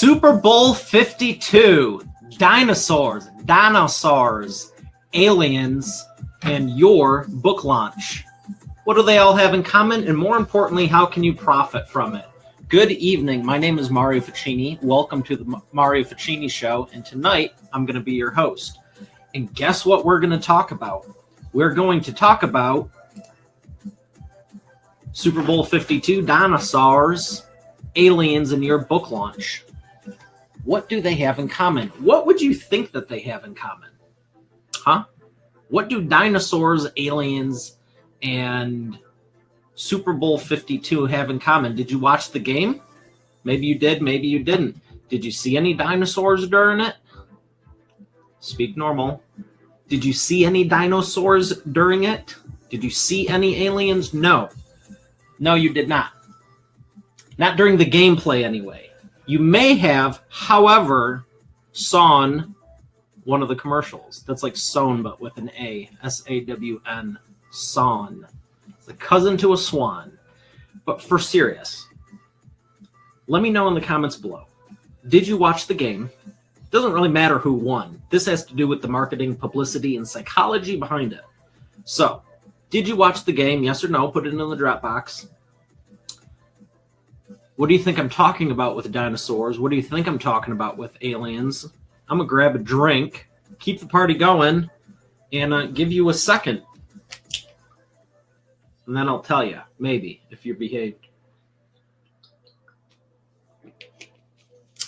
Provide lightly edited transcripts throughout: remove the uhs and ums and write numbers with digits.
Super Bowl 52, Dinosaurs, Aliens, and your book launch. What do they all have in common? And more importantly, how can you profit from it? Good evening. My name is Mario Ficini. Welcome to the Mario Ficini Show. And tonight, I'm going to be your host. And guess what we're going to talk about? We're going to talk about Super Bowl 52, Dinosaurs, Aliens, and your book launch. What do they have in common? What would you think that they have in common? Huh? What do Dinosaurs, Aliens, and Super Bowl 52 have in common? Did you watch the game? Maybe you did, maybe you didn't. Did you see any dinosaurs during it? Speak normal. Did you see any dinosaurs during it? Did you see any aliens? No. No, you did not. Not during the gameplay anyway. You may have, however, sawn one of the commercials. That's like sown, but with an A. S-A-W-N. Sawn. It's a cousin to a swan. But for serious, let me know in the comments below. Did you watch the game? Doesn't really matter who won. This has to do with the marketing, publicity, and psychology behind it. So, did you watch the game? Yes or no? Put it in the drop box. What do you think I'm talking about with dinosaurs? What do you think I'm talking about with aliens? I'm going to grab a drink, keep the party going, and give you a second. And then I'll tell you, maybe, if you behaved.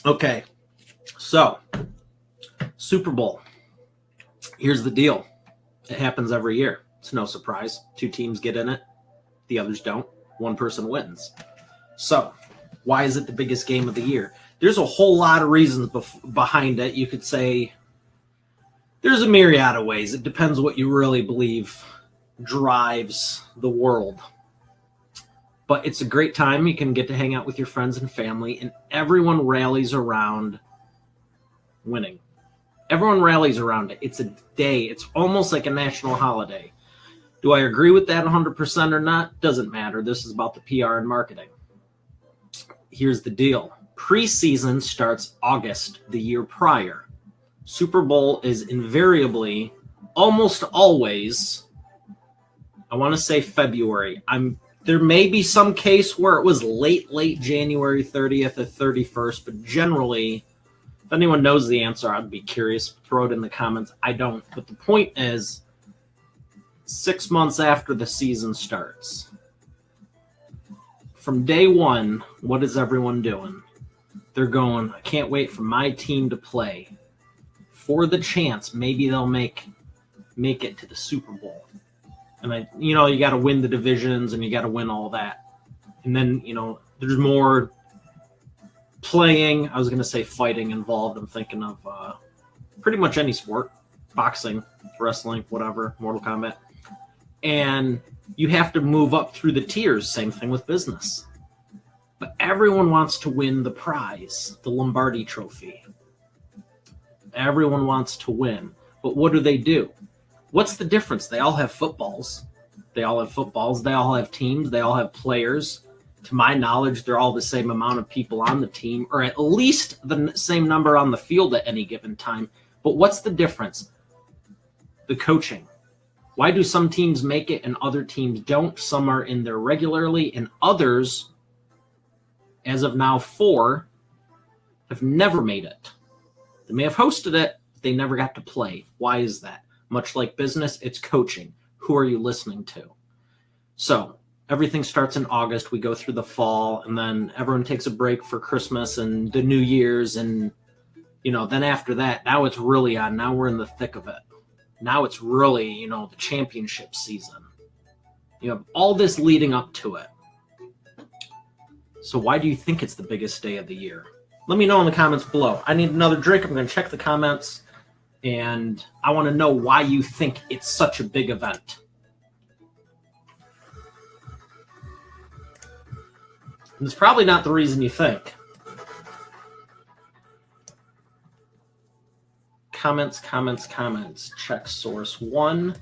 Okay, so, Super Bowl. Here's the deal. It happens every year. It's no surprise. Two teams get in it. The others don't. One person wins. So, why is it the biggest game of the year? There's a whole lot of reasons behind it. You could say there's a myriad of ways. It depends what you really believe drives the world. But it's a great time. You can get to hang out with your friends and family, and everyone rallies around winning. Everyone rallies around it. It's a day. It's almost like a national holiday. Do I agree with that 100% or not? Doesn't matter. This is about the PR and marketing. Here's the deal. Preseason starts August the year prior. Super Bowl is invariably, almost always, I want to say February. There may be some case where it was late January 30th or 31st, but generally, if anyone knows the answer, I'd be curious. Throw it in the comments. I don't. But the point is, 6 months after the season starts. From day one, what is everyone doing? They're going, I can't wait for my team to play. For the chance, maybe they'll make it to the Super Bowl. And you got to win the divisions and you got to win all that. And then, there's more playing. I was going to say fighting involved. I'm thinking of pretty much any sport. Boxing, wrestling, whatever, Mortal Kombat. And you have to move up through the tiers. Same thing with business. But everyone wants to win the prize, the Lombardi trophy. Everyone wants to win. But what do? What's the difference? They all have footballs. They all have teams. They all have players. To my knowledge, they're all the same amount of people on the team, or at least the same number on the field at any given time. But what's the difference? The coaching. Why do some teams make it and other teams don't? Some are in there regularly, and others, as of now 4, have never made it. They may have hosted it, but they never got to play. Why is that? Much like business, it's coaching. Who are you listening to? So, everything starts in August. We go through the fall, and then everyone takes a break for Christmas and the New Year's, and, then after that, now it's really on. Now we're in the thick of it. Now it's really, the championship season. You have all this leading up to it. So why do you think it's the biggest day of the year? Let me know in the comments below. I need another drink. I'm going to check the comments. And I want to know why you think it's such a big event. And it's probably not the reason you think. Comments. Check source 1.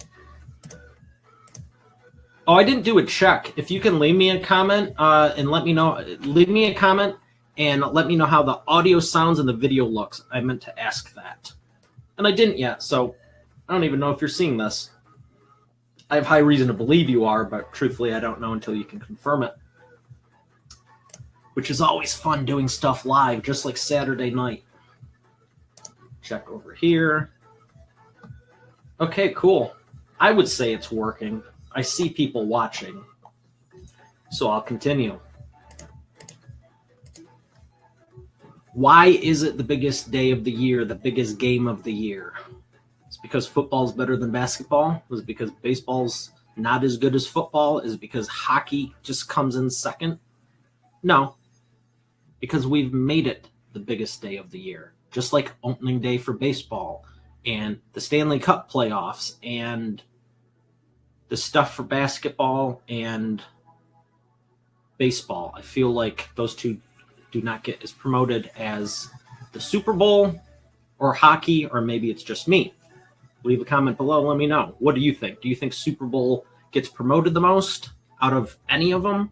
Oh, I didn't do a check. If you can leave me a comment and let me know. Leave me a comment and let me know how the audio sounds and the video looks. I meant to ask that. And I didn't yet, so I don't even know if you're seeing this. I have high reason to believe you are, but truthfully, I don't know until you can confirm it. Which is always fun doing stuff live, just like Saturday night. Check over here. Okay, cool. I would say it's working. I see people watching. So I'll continue. Why is it the biggest day of the year, the biggest game of the year? It's because football's better than basketball? Is it because baseball's not as good as football? Is it because hockey just comes in second? No. Because we've made it the biggest day of the year. Just like opening day for baseball and the Stanley Cup playoffs and the stuff for basketball and baseball. I feel like those two do not get as promoted as the Super Bowl or hockey, or maybe it's just me. Leave a comment below. Let me know. What do you think? Do you think Super Bowl gets promoted the most out of any of them?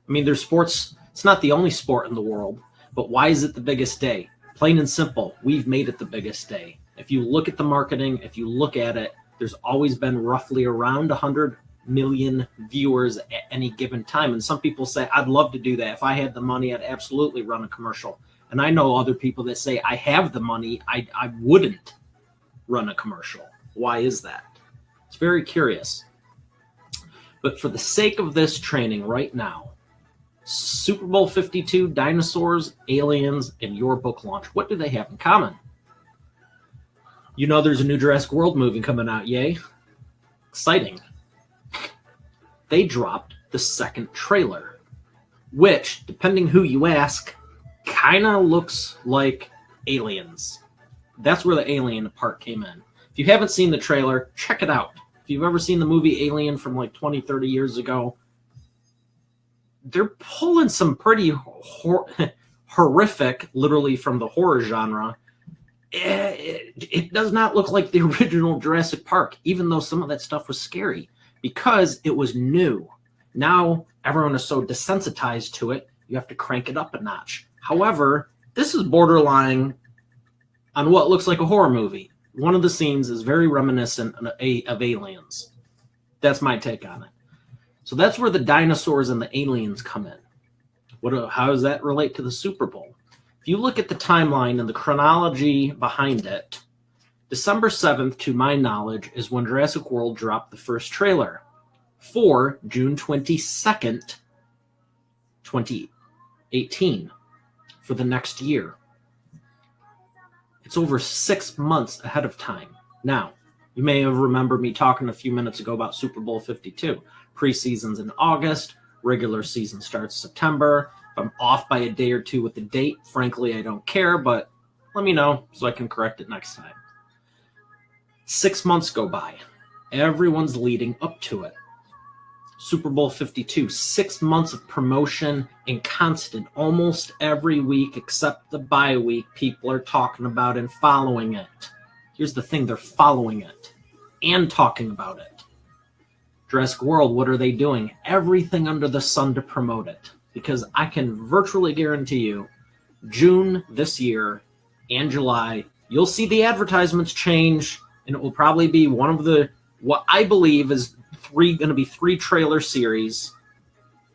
I mean, there's sports. It's not the only sport in the world, but why is it the biggest day? Plain and simple, we've made it the biggest day. If you look at the marketing, if you look at it, there's always been roughly around 100 million viewers at any given time. And some people say, I'd love to do that. If I had the money, I'd absolutely run a commercial. And I know other people that say, I have the money, I wouldn't run a commercial. Why is that? It's very curious. But for the sake of this training right now, Super Bowl 52, Dinosaurs, Aliens, and your book launch, what do they have in common? You know there's a new Jurassic World movie coming out, yay. Exciting. They dropped the second trailer, which, depending who you ask, kind of looks like Aliens. That's where the alien part came in. If you haven't seen the trailer, check it out. If you've ever seen the movie Alien from like 20, 30 years ago, they're pulling some pretty horrific, literally from the horror genre. It does not look like the original Jurassic Park, even though some of that stuff was scary, because it was new. Now everyone is so desensitized to it, you have to crank it up a notch. However, this is borderline on what looks like a horror movie. One of the scenes is very reminiscent of Aliens. That's my take on it. So that's where the dinosaurs and the aliens come in. How does that relate to the Super Bowl? If you look at the timeline and the chronology behind it, December 7th, to my knowledge, is when Jurassic World dropped the first trailer for June 22nd, 2018, for the next year. It's over 6 months ahead of time. Now, you may have remembered me talking a few minutes ago about Super Bowl 52. Preseason's in August. Regular season starts September. If I'm off by a day or two with the date, frankly, I don't care, but let me know so I can correct it next time. 6 months go by. Everyone's leading up to it. Super Bowl 52, 6 months of promotion and constant, almost every week except the bye week, people are talking about and following it. Here's the thing, they're following it and talking about it. Jurassic World, what are they doing? Everything under the sun to promote it. Because I can virtually guarantee you, June this year and July, you'll see the advertisements change, and it will probably be one of the, what I believe is going to be 3 trailer series.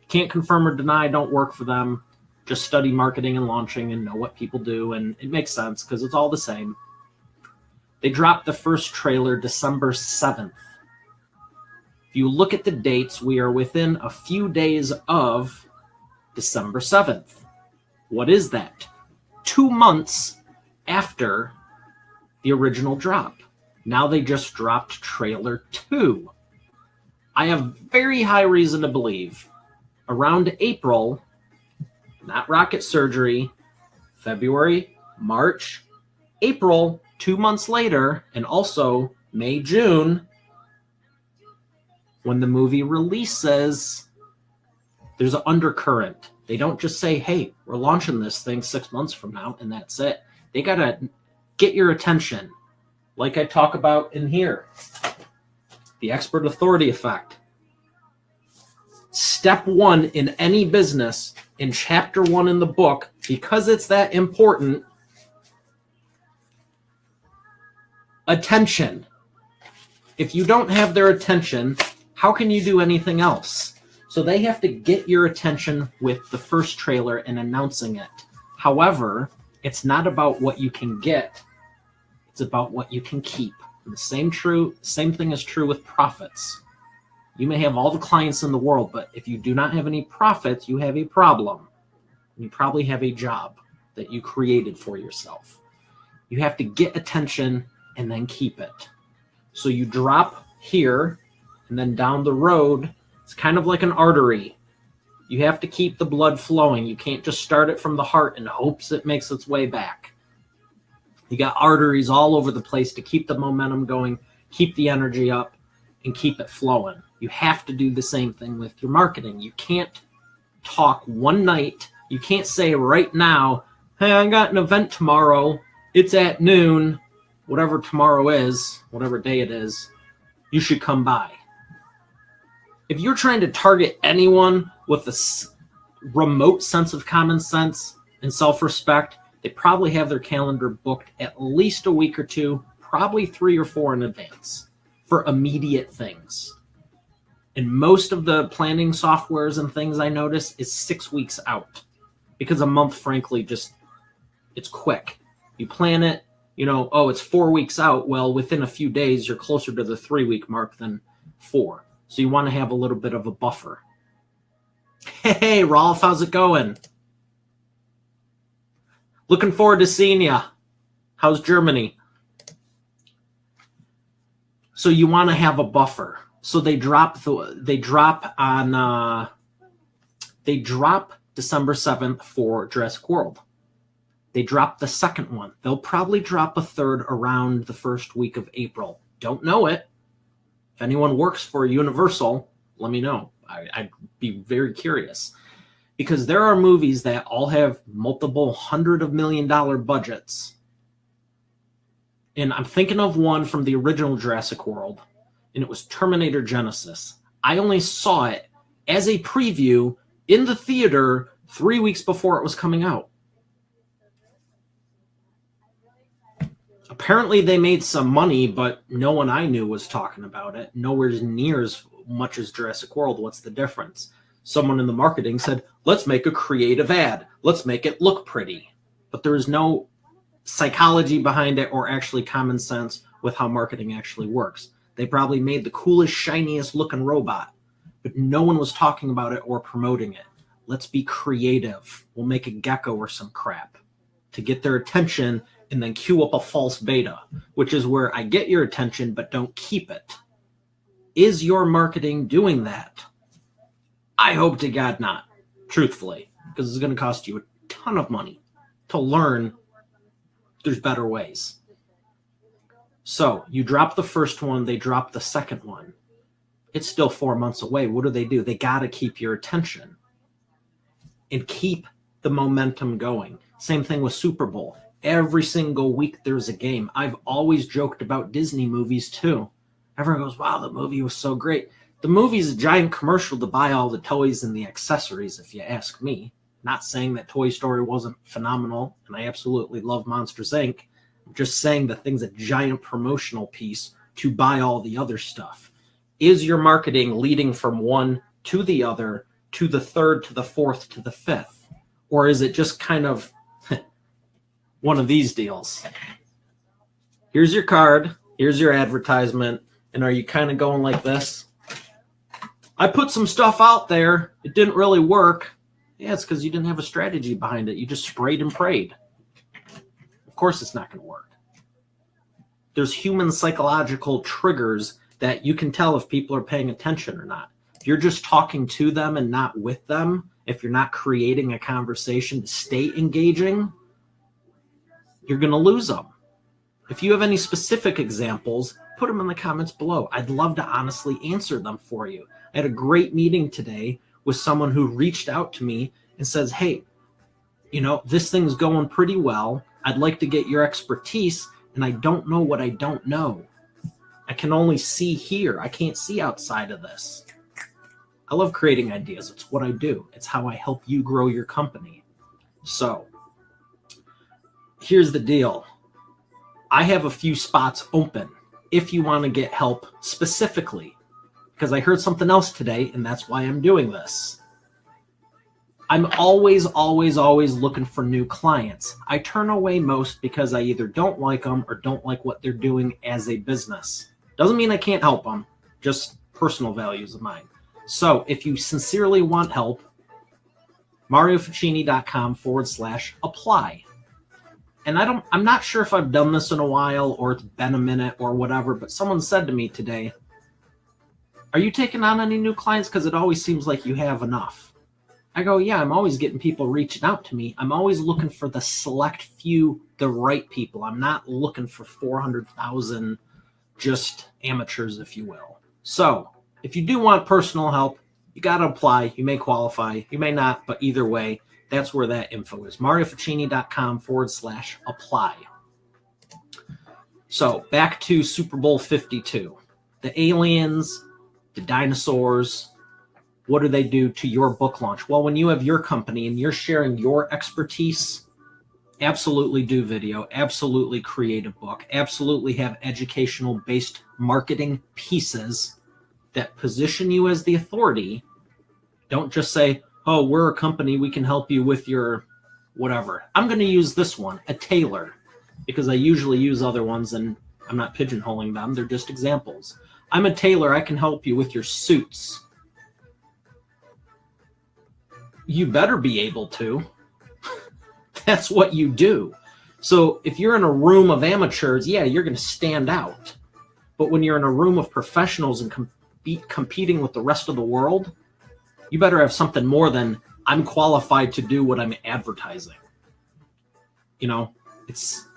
Can't confirm or deny, don't work for them. Just study marketing and launching and know what people do, and it makes sense because it's all the same. They dropped the first trailer December 7th. If you look at the dates, we are within a few days of December 7th. What is that? 2 months after the original drop. Now they just dropped trailer 2. I have very high reason to believe around April, not rocket surgery, February, March, April, 2 months later, and also May, June, when the movie releases, there's an undercurrent. They don't just say, hey, we're launching this thing 6 months from now, and that's it. They got to get your attention, like I talk about in here. The expert authority effect. Step one in any business, in chapter 1 in the book, because it's that important, attention. If you don't have their attention, how can you do anything else? So they have to get your attention with the first trailer and announcing it. However, it's not about what you can get. It's about what you can keep. And the same thing is true with profits. You may have all the clients in the world, but if you do not have any profits, you have a problem. You probably have a job that you created for yourself. You have to get attention and then keep it. So you drop here, and then down the road, it's kind of like an artery. You have to keep the blood flowing. You can't just start it from the heart in hopes it makes its way back. You got arteries all over the place to keep the momentum going, keep the energy up, and keep it flowing. You have to do the same thing with your marketing. You can't talk one night. You can't say right now, hey, I got an event tomorrow. It's at noon. Whatever tomorrow is, whatever day it is, you should come by. If you're trying to target anyone with a remote sense of common sense and self-respect, they probably have their calendar booked at least a week or two, probably 3 or 4 in advance for immediate things. And most of the planning softwares and things I notice is 6 weeks out, because a month, frankly, it's quick. You plan it, it's 4 weeks out. Well, within a few days, you're closer to the 3-week mark than 4. So you want to have a little bit of a buffer. Hey, Rolf, how's it going? Looking forward to seeing you. How's Germany? So you want to have a buffer. So they drop December 7th for Jurassic World. They drop the second one. They'll probably drop a third around the first week of April. Don't know it. If anyone works for Universal, let me know. I'd be very curious. Because there are movies that all have multiple $100 million budgets. And I'm thinking of one from the original Jurassic World, and it was Terminator Genesis. I only saw it as a preview in the theater 3 weeks before it was coming out. Apparently they made some money, but no one I knew was talking about it. Nowhere near as much as Jurassic World. What's the difference? Someone in the marketing said, let's make a creative ad. Let's make it look pretty. But there is no psychology behind it or actually common sense with how marketing actually works. They probably made the coolest, shiniest looking robot, but no one was talking about it or promoting it. Let's be creative. We'll make a gecko or some crap to get their attention and then queue up a false beta, which is where I get your attention but don't keep it. Is your marketing doing that? I hope to God not, truthfully, because it's going to cost you a ton of money to learn there's better ways. So you drop the first one, they drop the second one. It's still 4 months away. What do? They got to keep your attention and keep the momentum going. Same thing with Super Bowl. Every single week there's a game. I've always joked about Disney movies too. Everyone goes, wow, the movie was so great. The movie's a giant commercial to buy all the toys and the accessories, if you ask me. Not saying that Toy Story wasn't phenomenal, and I absolutely love Monsters, Inc. I'm just saying the thing's a giant promotional piece to buy all the other stuff. Is your marketing leading from one to the other, to the third, to the fourth, to the fifth? Or is it just kind of one of these deals? Here's your card, here's your advertisement, and are you kind of going like this? I put some stuff out there, it didn't really work. Yeah, it's because you didn't have a strategy behind it. You just sprayed and prayed. Of course it's not going to work. There's human psychological triggers that you can tell if people are paying attention or not. If you're just talking to them and not with them, if you're not creating a conversation to stay engaging, you're going to lose them. If you have any specific examples, put them in the comments below. I'd love to honestly answer them for you. I had a great meeting today with someone who reached out to me and says, hey, this thing's going pretty well. I'd like to get your expertise, and I don't know what I don't know. I can only see here. I can't see outside of this. I love creating ideas. It's what I do. It's how I help you grow your company. So here's the deal. I have a few spots open if you want to get help specifically, because I heard something else today, and that's why I'm doing this. I'm always looking for new clients. I turn away most because I either don't like them or don't like what they're doing as a business. Doesn't mean I can't help them, just personal values of mine. So if you sincerely want help, MarioFuccini.com/apply. And I'm not sure if I've done this in a while or it's been a minute or whatever, but someone said to me today, are you taking on any new clients? Because it always seems like you have enough. I go, yeah, I'm always getting people reaching out to me. I'm always looking for the select few, the right people. I'm not looking for 400,000 just amateurs, if you will. So if you do want personal help, you got to apply. You may qualify. You may not, but either way, that's where that info is. MarioFuccini.com/apply. So back to Super Bowl 52. The aliens, the dinosaurs, what do they do to your book launch? Well, when you have your company and you're sharing your expertise, absolutely do video, absolutely create a book, absolutely have educational-based marketing pieces that position you as the authority. Don't just say, oh, we're a company, we can help you with your whatever. I'm going to use this one, a tailor, because I usually use other ones and I'm not pigeonholing them. They're just examples. I'm a tailor. I can help you with your suits. You better be able to. That's what you do. So if you're in a room of amateurs, yeah, you're going to stand out. But when you're in a room of professionals and competing with the rest of the world, you better have something more than I'm qualified to do what I'm advertising. You know, it's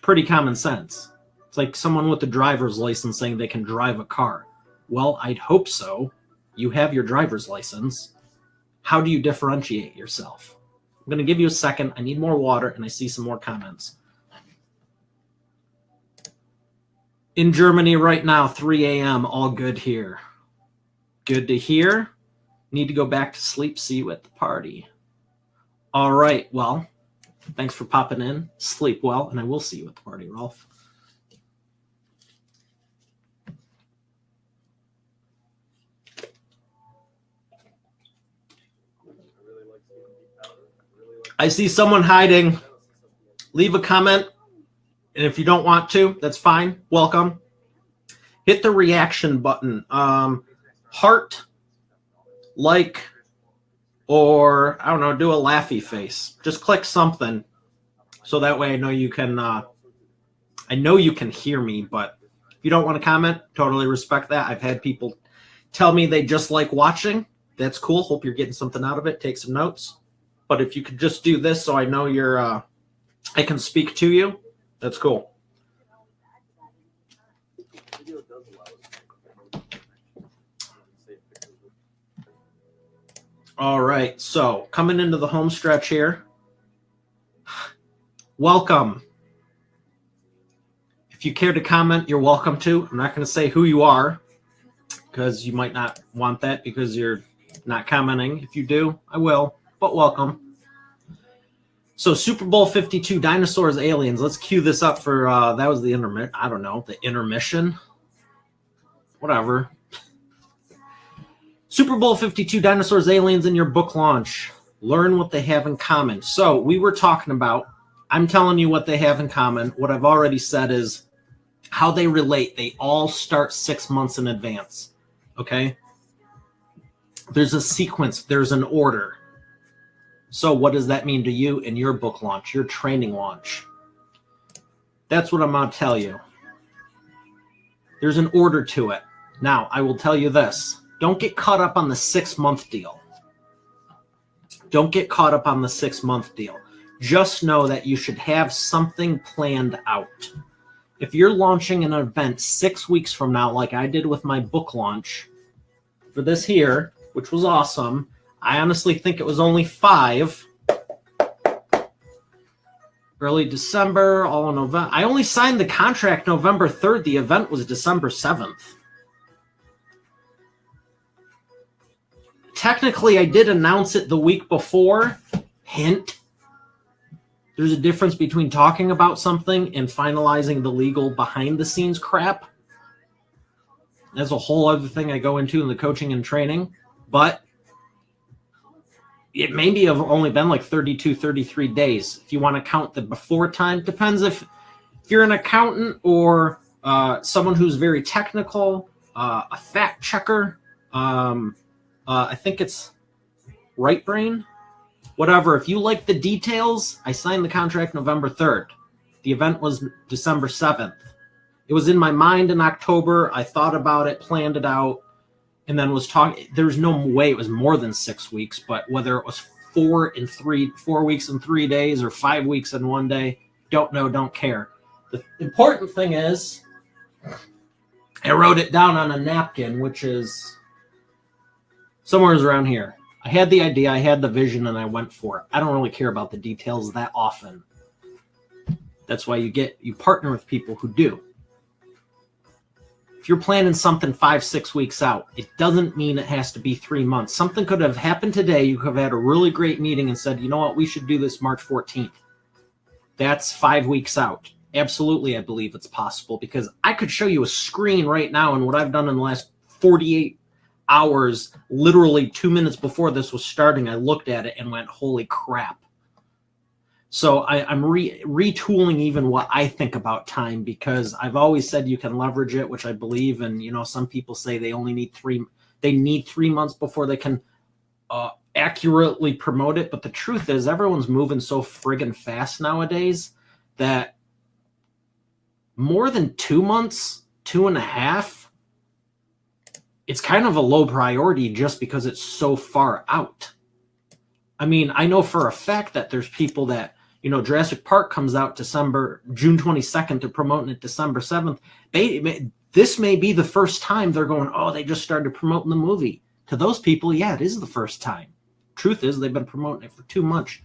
pretty common sense. It's like someone with a driver's license saying they can drive a car. Well, I'd hope so. You have your driver's license. How do you differentiate yourself? I'm going to give you a second. I need more water, and I see some more comments. In Germany right now, 3 a.m., all good here. Good to hear. Need to go back to sleep. See you at the party. All right. Well, thanks for popping in. Sleep well, and I will see you at the party, Rolf. I see someone hiding. Leave a comment. And if you don't want to, that's fine. Welcome. Hit the reaction button. Heart, like, or, I don't know, do a laughy face. Just click something. So that way I know you can hear me, but if you don't want to comment, totally respect that. I've had people tell me they just like watching. That's cool. Hope you're getting something out of it. Take some notes. But if you could just do this so I know you're, I can speak to you, that's cool. All right, so coming into the home stretch here. Welcome. If you care to comment, you're welcome to. I'm not going to say who you are because you might not want that because you're not commenting. If you do, I will. But welcome. So Super Bowl 52, Dinosaurs, Aliens. Let's cue this up for, that was the intermission. I don't know, the intermission. Whatever. Super Bowl 52, Dinosaurs, Aliens in your book launch. Learn what they have in common. So we were talking about, I'm telling you what they have in common. What I've already said is how they relate. They all start 6 months in advance. Okay? There's a sequence. There's an order. So what does that mean to you in your book launch, your training launch? That's what I'm going to tell you. There's an order to it. Now, I will tell you this. Don't get caught up on the 6-month deal. Don't get caught up on the 6-month deal. Just know that you should have something planned out. If you're launching an event 6 weeks from now, like I did with my book launch for this here, which was awesome, I honestly think it was only 5. Early December, all in November. I only signed the contract November 3rd. The event was December 7th. technically I did announce it the week before. Hint. There's a difference between talking about something and finalizing the legal behind the scenes crap. That's a whole other thing I go into in the coaching and training. But it maybe have only been like 32, 33 days. If you want to count the before time, depends if you're an accountant or someone who's very technical, a fact checker. I think it's right brain. Whatever. If you like the details, I signed the contract November 3rd. The event was December 7th. It was in my mind in October. I thought about it, planned it out, and then was talking. There's no way it was more than 6 weeks, but whether it was 4 weeks and 3 days, or 5 weeks and 1 day, don't know, don't care. The important thing is, I wrote it down on a napkin, which is somewhere around here. I had the idea, I had the vision, and I went for it. I don't really care about the details that often. That's why you partner with people who do. If you're planning something 5-6 weeks out, it doesn't mean it has to be 3 months. Something could have happened today. You could have had a really great meeting and said, you know what, we should do this March 14th. That's 5 weeks out. Absolutely, I believe it's possible, because I could show you a screen right now, and what I've done in the last 48 hours, literally 2 minutes before this was starting, I looked at it and went, holy crap. So I'm retooling even what I think about time, because I've always said you can leverage it, which I believe. And, you know, some people say they only need 3 months before they can accurately promote it. But the truth is, everyone's moving so friggin' fast nowadays that more than 2 months, 2.5, it's kind of a low priority just because it's so far out. I mean, I know for a fact that there's people that, you know, Jurassic Park comes out June 22nd, to promoting it December 7th. This may be the first time they're going, oh, they just started promoting the movie. To those people, yeah, it is the first time. Truth is, they've been promoting it for 2 months,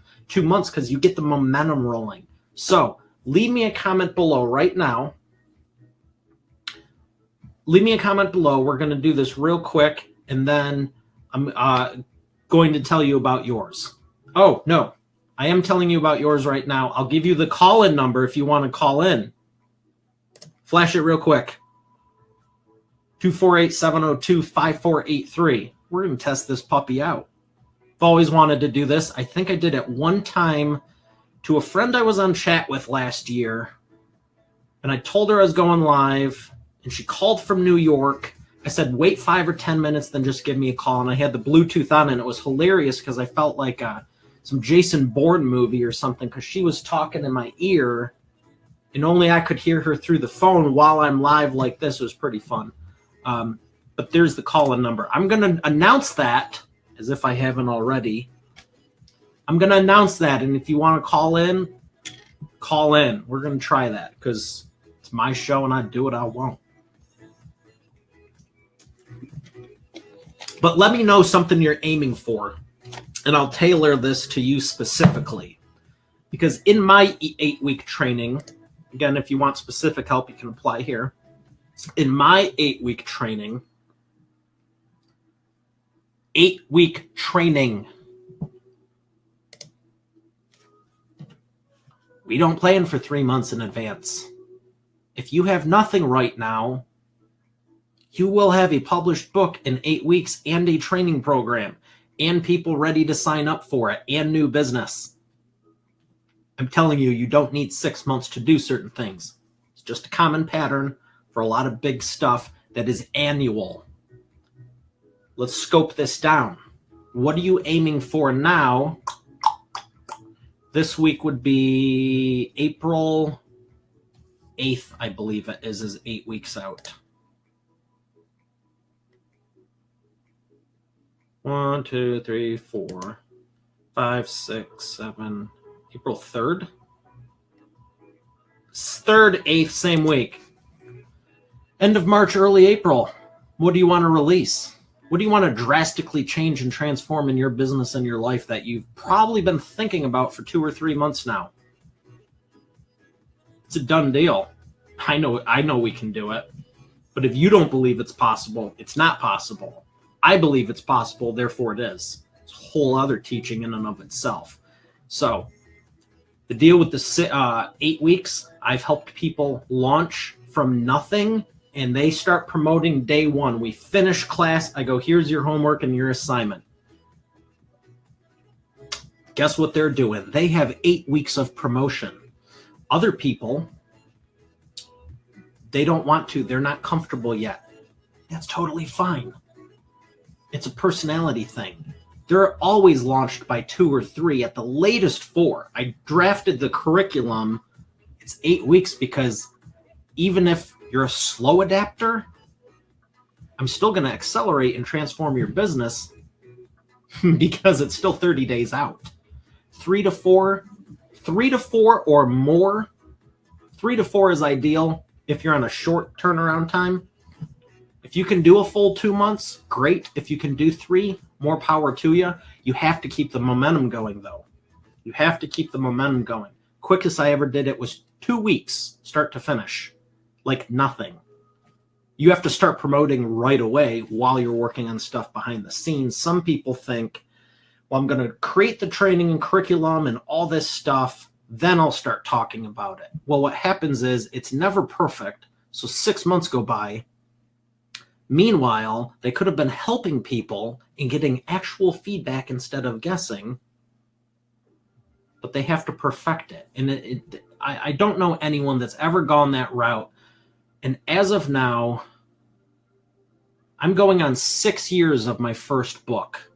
because you get the momentum rolling. So leave me a comment below right now. Leave me a comment below. We're going to do this real quick, and then I'm going to tell you about yours. Oh, no. I am telling you about yours right now. I'll give you the call-in number if you want to call in. Flash it real quick. 248-702-5483. We're going to test this puppy out. I've always wanted to do this. I think I did it one time to a friend I was on chat with last year, and I told her I was going live, and she called from New York. I said, wait 5 or 10 minutes, then just give me a call. And I had the Bluetooth on, and it was hilarious because I felt like some Jason Bourne movie or something, because she was talking in my ear, and only I could hear her through the phone while I'm live like this. It was pretty fun. But there's the call-in number. I'm going to announce that, as if I haven't already. I'm going to announce that, and if you want to call in, call in. We're going to try that, because it's my show, and I do what I want. But let me know something you're aiming for, and I'll tailor this to you specifically. Because in my 8-week training, again, if you want specific help, you can apply here. In my 8-week training, we don't plan for 3 months in advance. If you have nothing right now, you will have a published book in 8 weeks and a training program and people ready to sign up for it and new business. I'm telling you, you don't need 6 months to do certain things. It's just a common pattern for a lot of big stuff that is annual. Let's scope this down. What are you aiming for now? This week would be April 8th, I believe it is 8 weeks out. 1, 2, 3, 4, 5, 6, 7. April 3rd? 3rd, 8th, same week. End of March, early April. What do you want to release? What do you want to drastically change and transform in your business and your life that you've probably been thinking about for 2 or 3 months now? It's a done deal. I know we can do it. But if you don't believe it's possible, it's not possible. I believe it's possible, therefore it is. It's a whole other teaching in and of itself. So the deal with the 8 weeks, I've helped people launch from nothing, and they start promoting day one. We finish class. I go, here's your homework and your assignment. Guess what they're doing? They have 8 weeks of promotion. Other people, they don't want to. They're not comfortable yet. That's totally fine. It's a personality thing. They're always launched by 2 or 3, at the latest 4. I drafted the curriculum. It's 8 weeks because even if you're a slow adapter, I'm still going to accelerate and transform your business because it's still 30 days out. 3 to 4 or more. 3 to 4 is ideal if you're on a short turnaround time. If you can do a full 2 months, great. If you can do 3, more power to you. You have to keep the momentum going, though. You have to keep the momentum going. Quickest I ever did it was 2 weeks, start to finish, like nothing. You have to start promoting right away while you're working on stuff behind the scenes. Some people think, well, I'm going to create the training and curriculum and all this stuff, then I'll start talking about it. Well, what happens is it's never perfect. So 6 months go by. Meanwhile, they could have been helping people and getting actual feedback instead of guessing, but they have to perfect it. And I don't know anyone that's ever gone that route. And as of now, I'm going on 6 years of my first book,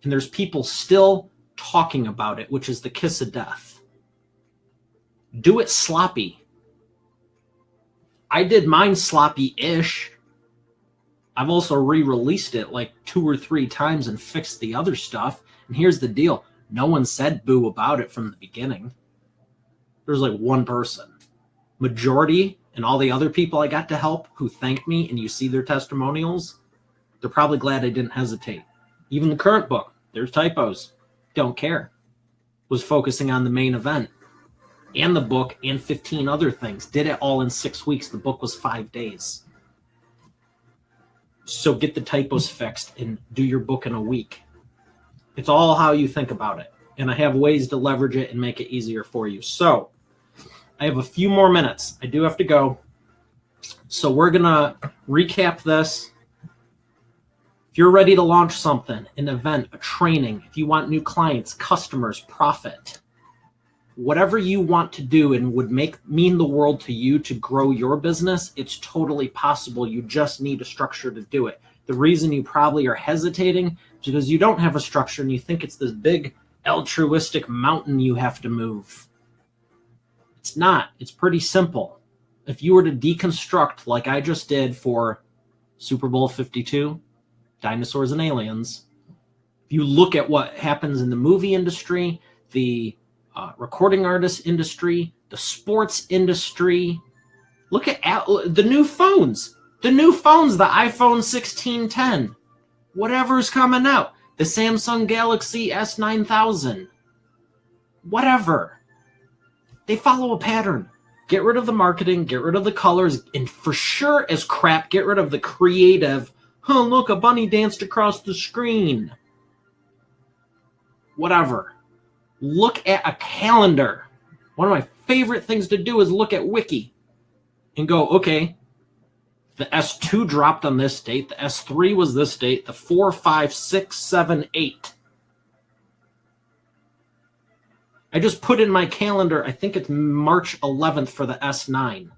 and there's people still talking about it, which is the kiss of death. Do it sloppy. I did mine sloppy-ish. I've also re-released it like 2 or 3 times and fixed the other stuff. And here's the deal. No one said boo about it from the beginning. There's like one person. Majority and all the other people I got to help who thanked me, and you see their testimonials, they're probably glad I didn't hesitate. Even the current book, there's typos. Don't care. Was focusing on the main event and the book and 15 other things. Did it all in 6 weeks. The book was 5 days. So get the typos fixed and do your book in a week. It's all how you think about it. And I have ways to leverage it and make it easier for you. So I have a few more minutes. I do have to go. So we're going to recap this. If you're ready to launch something, an event, a training, if you want new clients, customers, profit, whatever you want to do and would mean the world to you to grow your business, it's totally possible. You just need a structure to do it. The reason you probably are hesitating is because you don't have a structure and you think it's this big altruistic mountain you have to move. It's not. It's pretty simple. If you were to deconstruct like I just did for Super Bowl 52, Dinosaurs and Aliens, if you look at what happens in the movie industry, the recording artist industry, the sports industry. Look at the new phones. The iPhone 1610. Whatever's coming out. The Samsung Galaxy S9000. Whatever. They follow a pattern. Get rid of the marketing, get rid of the colors, and for sure as crap, get rid of the creative, oh, look, a bunny danced across the screen. Whatever. Look at a calendar. One of my favorite things to do is look at Wiki and go, okay, the S2 dropped on this date. The S3 was this date. The 4, 5, 6, 7, 8. I just put in my calendar, I think it's March 11th for the S9.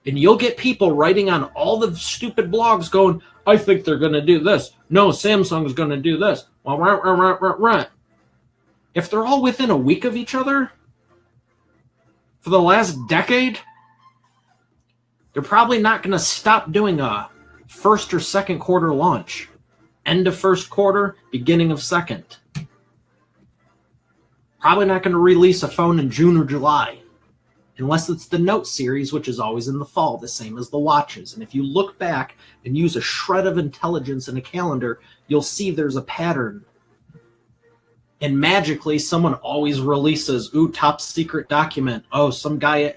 And you'll get people writing on all the stupid blogs going, I think they're going to do this. No, Samsung's going to do this. Well, if they're all within a week of each other for the last decade, they're probably not going to stop doing a first or second quarter launch. End of first quarter, beginning of second. Probably not going to release a phone in June or July, unless it's the Note series, which is always in the fall, the same as the watches. And if you look back and use a shred of intelligence in a calendar, you'll see there's a pattern. And magically, someone always releases, top secret document. Oh, some guy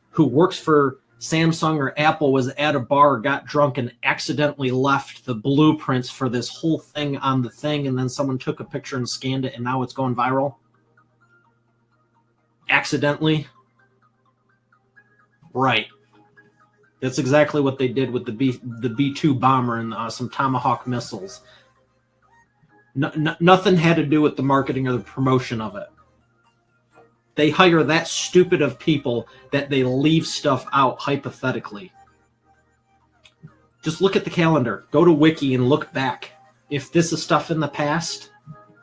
who works for Samsung or Apple was at a bar, got drunk, and accidentally left the blueprints for this whole thing on the thing, and then someone took a picture and scanned it, and now it's going viral? Accidentally? Right. That's exactly what they did with the B-2 bomber and some Tomahawk missiles. Nothing had to do with the marketing or the promotion of it. They hire that stupid of people that they leave stuff out hypothetically. Just look at the calendar. Go to Wiki and look back. If this is stuff in the past,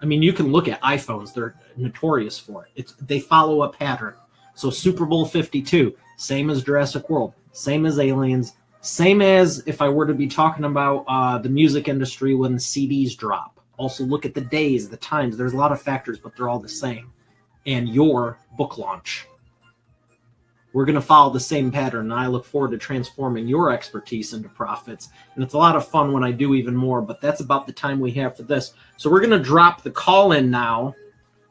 I mean, you can look at iPhones. They're notorious for it. They follow a pattern. So Super Bowl 52, same as Jurassic World, same as Aliens, same as if I were to be talking about the music industry when CDs drop. Also look at the days, the times. There's a lot of factors, but they're all the same. And your book launch. We're going to follow the same pattern, and I look forward to transforming your expertise into profits. And it's a lot of fun when I do even more, but that's about the time we have for this. So we're going to drop the call in now.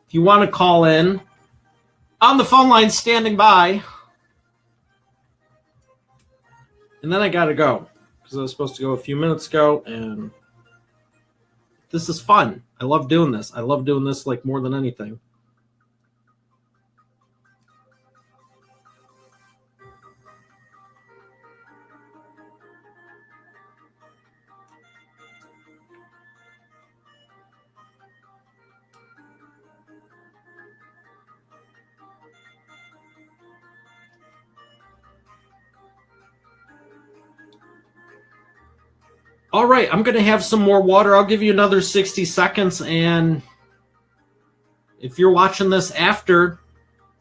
If you want to call in, on the phone line standing by. And then I got to go because I was supposed to go a few minutes ago, and this is fun. I love doing this. I love doing this like more than anything. All right, I'm going to have some more water. I'll give you another 60 seconds, and if you're watching this after,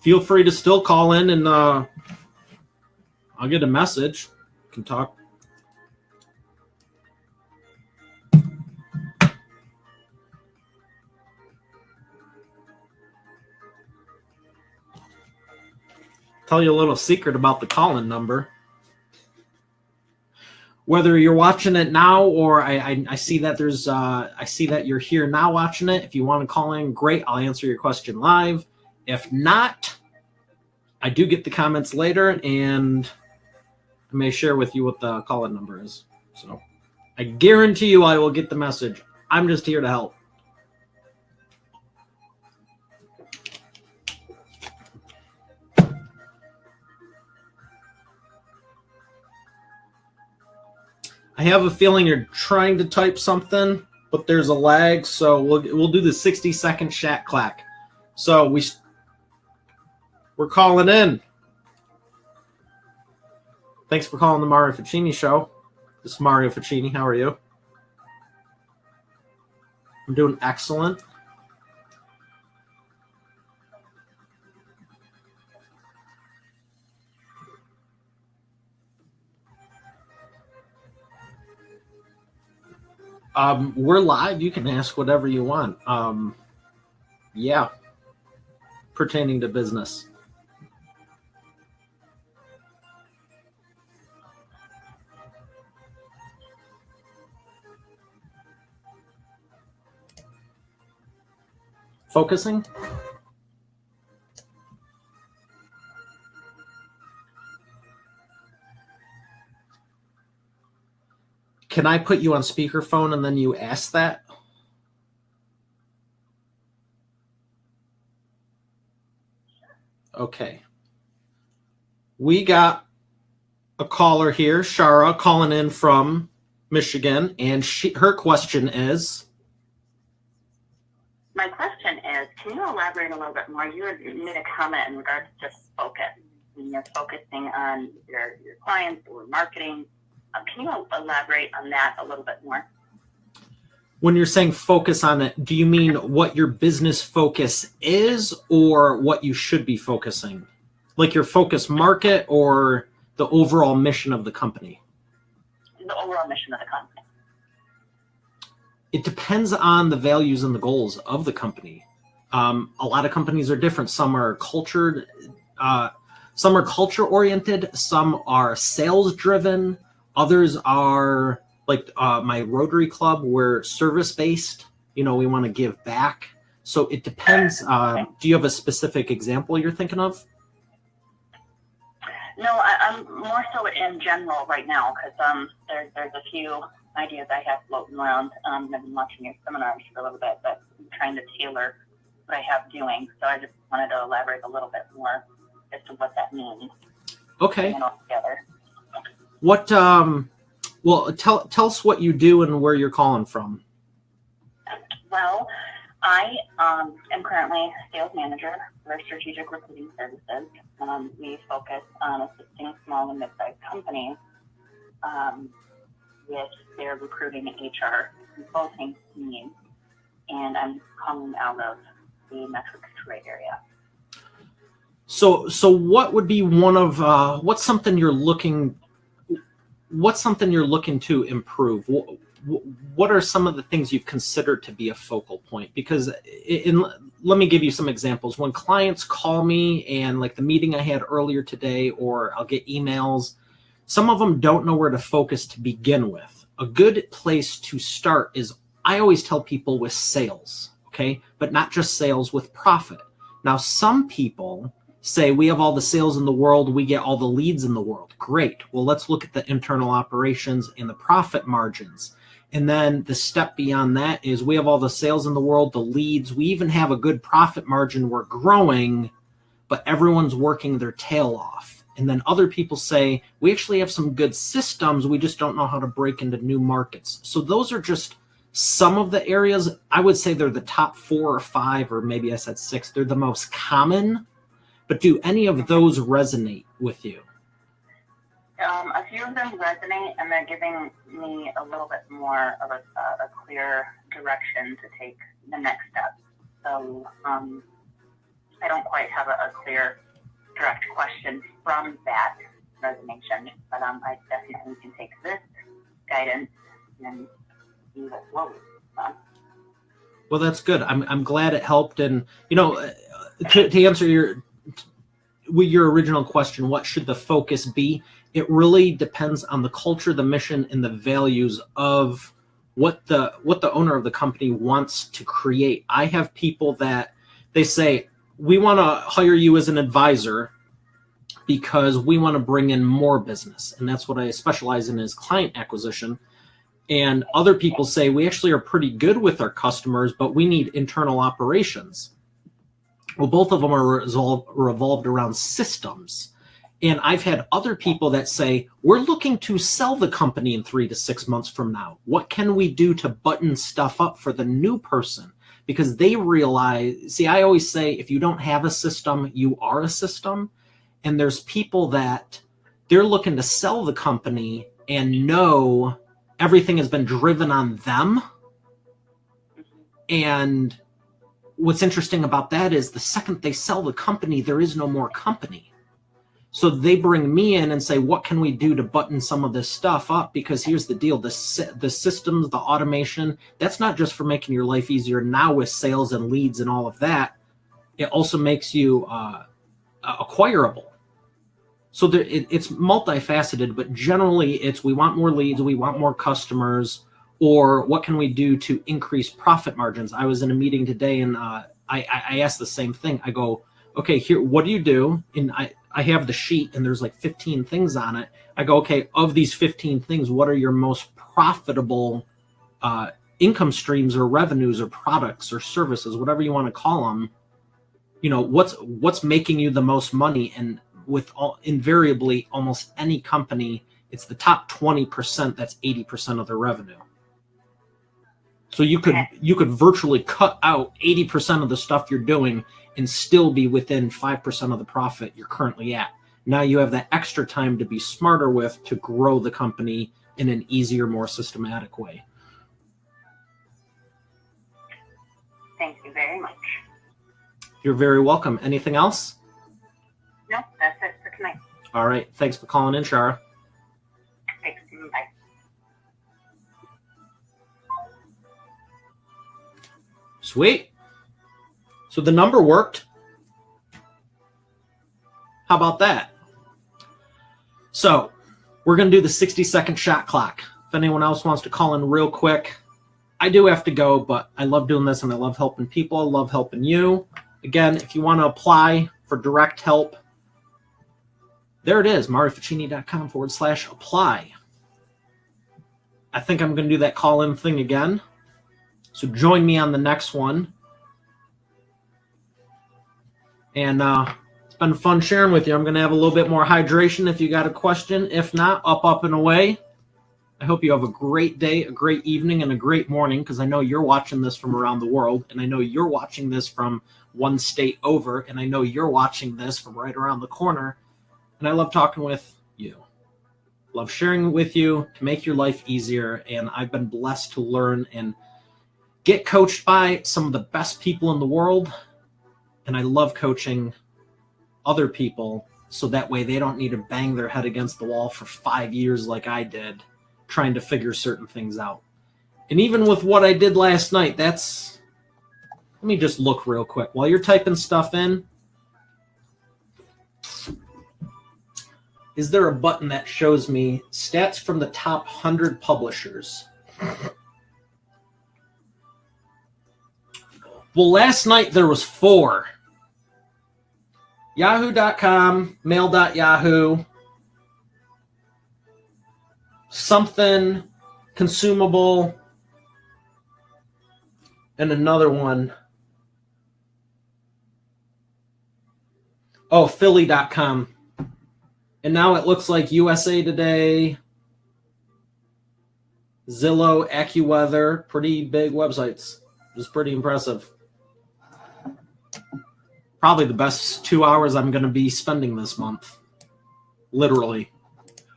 feel free to still call in, and I'll get a message. You can talk. Tell you a little secret about the call-in number. Whether you're watching it now or I see that there's I see that you're here now watching it. If you want to call in, great. I'll answer your question live. If not, I do get the comments later, and I may share with you what the call-in number is. So I guarantee you I will get the message. I'm just here to help. I have a feeling you're trying to type something, but there's a lag, so we'll do the 60-second chat clack. So we're calling in. Thanks for calling the Mario Ficini Show. This is Mario Ficini. How are you? I'm doing excellent. We're live. You can ask whatever you want. Yeah. Pertaining to business. Focusing? Can I put you on speakerphone and then you ask that? Okay. We got a caller here, Shara, calling in from Michigan, and her question is... My question is, can you elaborate a little bit more? You made a comment in regards to focus. When you're focusing on your clients or marketing, can you elaborate on that a little bit more? When you're saying focus on it, do you mean what your business focus is or what you should be focusing? Like your focus market or the overall mission of the company? The overall mission of the company. It depends on the values and the goals of the company. A lot of companies are different. Some are culture oriented. Some are sales driven. Others are like my Rotary Club. We're service based. We want to give back. So it depends. Do you have a specific example you're thinking of? No, I'm more so in general right now because there's a few ideas I have floating around. I've been watching your seminars for a little bit, but I'm trying to tailor what I have doing. So I just wanted to elaborate a little bit more as to what that means. Okay. It all together. What? Well, tell us what you do and where you're calling from. Well, I am currently sales manager for strategic recruiting services. We focus on assisting small and mid-sized companies with their recruiting and HR consulting needs, and I'm calling out of the Metro Detroit area. So what would be one of what's something you're looking to improve? What are some of the things you've considered to be a focal point? Because let me give you some examples. When clients call me, and like the meeting I had earlier today, or I'll get emails, some of them don't know where to focus to begin with. A good place to start is, I always tell people, with sales, okay? But not just sales, with profit. Now, some people say, we have all the sales in the world, we get all the leads in the world. Great. Well, let's look at the internal operations and the profit margins. And then the step beyond that is, we have all the sales in the world, the leads, we even have a good profit margin, we're growing, but everyone's working their tail off. And then other people say, we actually have some good systems, we just don't know how to break into new markets. So those are just some of the areas. I would say they're the top 4 or 5, or maybe I said 6. They're the most common. But do any of those resonate with you? A few of them resonate, and they're giving me a little bit more of a clear direction to take the next step. So I don't quite have a clear, direct question from that resignation, but I definitely can take this guidance and move it forward. Well, that's good. I'm glad it helped. And, to answer your original question, what should the focus be? It really depends on the culture, the mission, and the values of what the owner of the company wants to create. I have people that they say, we want to hire you as an advisor because we want to bring in more business. And that's what I specialize in, is client acquisition. And other people say, we actually are pretty good with our customers, but we need internal operations. Well, both of them are revolved around systems. And I've had other people that say, we're looking to sell the company in 3 to 6 months from now. What can we do to button stuff up for the new person? Because they realize, I always say, if you don't have a system, you are a system. And there's people that they're looking to sell the company and know everything has been driven on them. And what's interesting about that is, the second they sell the company, there is no more company. So they bring me in and say, what can we do to button some of this stuff up? Because here's the deal, the systems, the automation, that's not just for making your life easier now with sales and leads and all of that. It also makes you acquirable. So it's multifaceted, but generally it's, we want more leads, we want more customers, or what can we do to increase profit margins? I was in a meeting today, and I asked the same thing. I go, okay, here, what do you do? And I have the sheet, and there's like 15 things on it. I go, okay, of these 15 things, what are your most profitable income streams or revenues or products or services, whatever you want to call them? What's making you the most money? And invariably, almost any company, it's the top 20%. That's 80% of their revenue. So you could virtually cut out 80% of the stuff you're doing and still be within 5% of the profit you're currently at. Now you have that extra time to be smarter with, to grow the company in an easier, more systematic way. Thank you very much. You're very welcome. Anything else? No, that's it for tonight. All right. Thanks for calling in, Shara. Thanks. Bye. Sweet. So the number worked. How about that? So we're going to do the 60-second shot clock. If anyone else wants to call in real quick, I do have to go, but I love doing this, and I love helping people. I love helping you. Again, if you want to apply for direct help, there it is, marificini.com/apply. I think I'm going to do that call-in thing again. So join me on the next one. And it's been fun sharing with you. I'm going to have a little bit more hydration if you got a question. If not, up and away. I hope you have a great day, a great evening, and a great morning, because I know you're watching this from around the world, and I know you're watching this from one state over, and I know you're watching this from right around the corner. And I love talking with you. Love sharing with you to make your life easier, and I've been blessed to learn and get coached by some of the best people in the world, and I love coaching other people so that way they don't need to bang their head against the wall for 5 years like I did, trying to figure certain things out. And even with what I did last night, let me just look real quick. While you're typing stuff in, is there a button that shows me stats from the top 100 publishers? Well, last night there was 4. Yahoo.com, Mail.Yahoo, something consumable, and another one. Oh, Philly.com. And now it looks like USA Today, Zillow, AccuWeather, pretty big websites. Just pretty impressive. Probably the best 2 hours I'm going to be spending this month. Literally.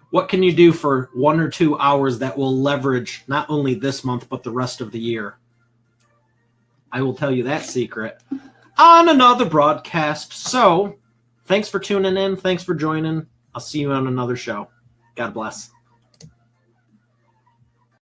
What can you do for 1 or 2 hours that will leverage not only this month, but the rest of the year? I will tell you that secret on another broadcast. So, thanks for tuning in. Thanks for joining. I'll see you on another show. God bless.